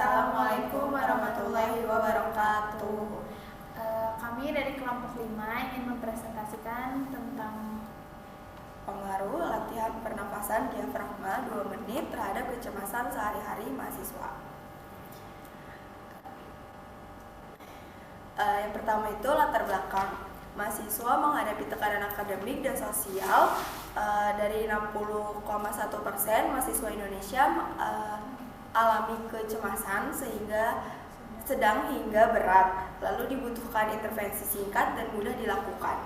Assalamualaikum warahmatullahi wabarakatuh. Kami dari kelompok 5 ingin mempresentasikan tentang pengaruh latihan pernafasan diafragma 2 menit terhadap kecemasan sehari-hari mahasiswa. Yang pertama itu latar belakang. Mahasiswa menghadapi tekanan akademik dan sosial. Dari 60,1% mahasiswa Indonesia alami kecemasan sehingga sedang hingga berat, lalu dibutuhkan intervensi singkat dan mudah dilakukan.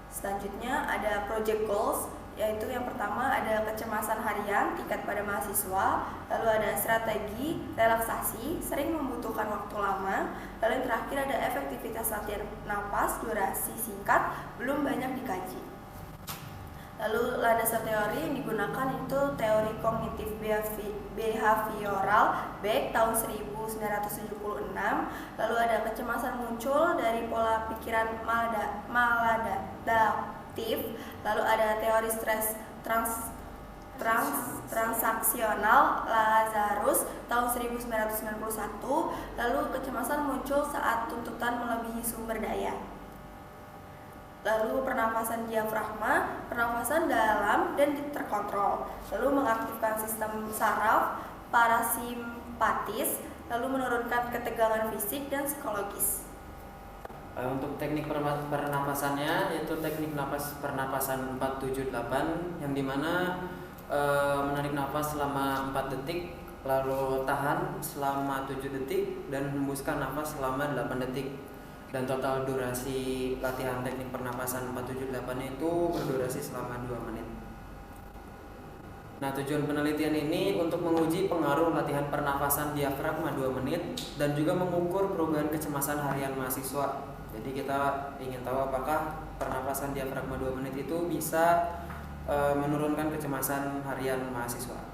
Selanjutnya ada project goals, yaitu yang pertama ada kecemasan harian tingkat pada mahasiswa, lalu ada strategi relaksasi sering membutuhkan waktu lama, lalu yang terakhir ada efektivitas latihan napas durasi singkat belum banyak dikaji. Lalu landasan teori yang digunakan itu teori kognitif behavioral Beck tahun 1976. Lalu ada kecemasan muncul dari pola pikiran maladaptif. Lalu ada teori stres transaksional Lazarus tahun 1991. Lalu kecemasan muncul saat tuntutan melebihi sumber daya. Lalu pernafasan diafragma, pernafasan dalam dan terkontrol, lalu mengaktifkan sistem saraf parasimpatis, lalu menurunkan ketegangan fisik dan psikologis. Untuk teknik pernapasannya yaitu teknik pernapasan 478 yang dimana menarik nafas selama 4 detik, lalu tahan selama 7 detik dan hembuskan nafas selama 8 detik. Dan total durasi latihan teknik pernapasan 478 itu berdurasi selama 2 menit. Nah, tujuan penelitian ini untuk menguji pengaruh latihan pernapasan diafragma 2 menit dan juga mengukur perubahan kecemasan harian mahasiswa. Jadi kita ingin tahu apakah pernapasan diafragma 2 menit itu bisa menurunkan kecemasan harian mahasiswa.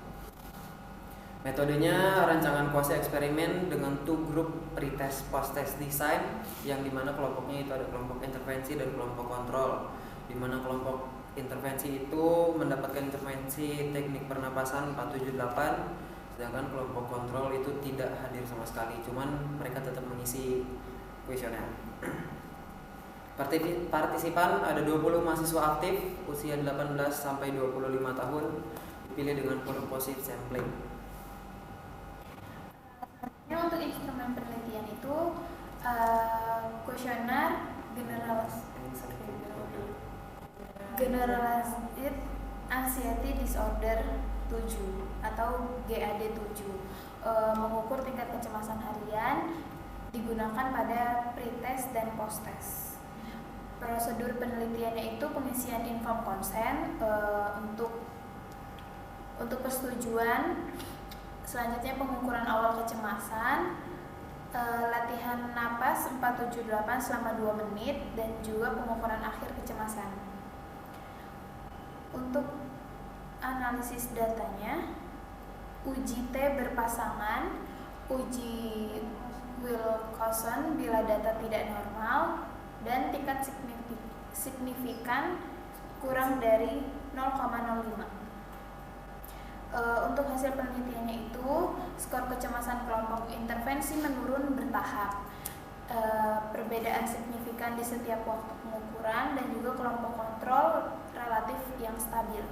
Metodenya rancangan kuasi eksperimen dengan 2 grup pretest post-test design, yang dimana kelompoknya itu ada kelompok intervensi dan kelompok kontrol, dimana kelompok intervensi itu mendapatkan intervensi teknik pernapasan 478, sedangkan kelompok kontrol itu tidak hadir sama sekali, cuman mereka tetap mengisi kuesioner. Partisipan ada 20 mahasiswa aktif usia 18 sampai 25 tahun, dipilih dengan purposive sampling. untuk instrumen penelitian itu kuesioner Generalized Anxiety Disorder 7 atau GAD-7, mengukur tingkat kecemasan harian, digunakan pada pretest dan posttest. Prosedur penelitiannya itu pengisian informed consent untuk persetujuan. Selanjutnya pengukuran awal kecemasan, latihan napas 478 selama 2 menit, dan juga pengukuran akhir kecemasan. Untuk analisis datanya, uji T berpasangan, uji Wilcoxon bila data tidak normal, dan tingkat signifikan kurang dari 0,05. Untuk hasil penelitiannya itu, skor kecemasan kelompok intervensi menurun bertahap, perbedaan signifikan di setiap waktu pengukuran, dan juga kelompok kontrol relatif yang stabil.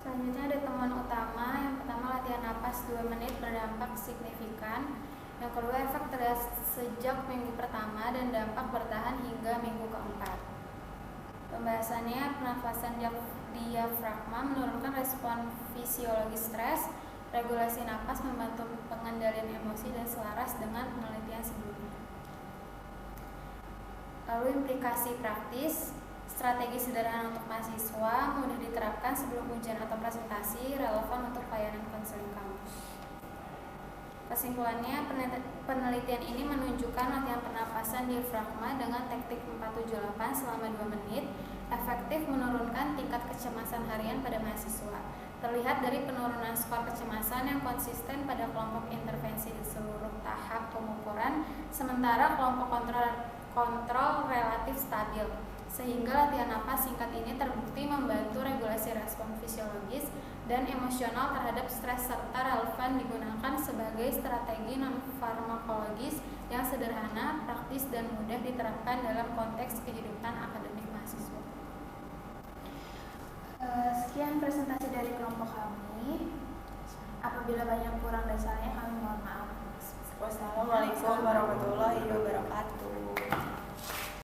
Selanjutnya ada temuan utama. Yang pertama, latihan napas 2 menit berdampak signifikan. Yang kedua, efek terlihat sejak minggu pertama dan dampak bertahan hingga minggu keempat. Pembahasannya, pernafasan diafragma menurunkan respon fisiologis stres, regulasi napas membantu pengendalian emosi dan selaras dengan penelitian sebelumnya. Lalu implikasi praktis, strategi sederhana untuk mahasiswa, mudah diterapkan sebelum ujian atau presentasi, relevan untuk layanan konseling kampus. Kesimpulannya, penelitian ini menunjukkan latihan pernapasan diafragma dengan teknik 478 selama 2 menit efektif menurunkan tingkat kecemasan harian pada mahasiswa. Terlihat dari penurunan skor kecemasan yang konsisten pada kelompok intervensi di seluruh tahap pengukuran, sementara kelompok kontrol relatif stabil. Sehingga latihan napas singkat ini terbukti membantu regulasi respon fisiologis dan emosional terhadap stres serta relevan digunakan sebagai strategi non-farmakologis yang sederhana, praktis, dan mudah diterapkan dalam konteks kehidupan akademik mahasiswa. Sekian presentasi dari kelompok kami. Apabila banyak kurang dan salahnya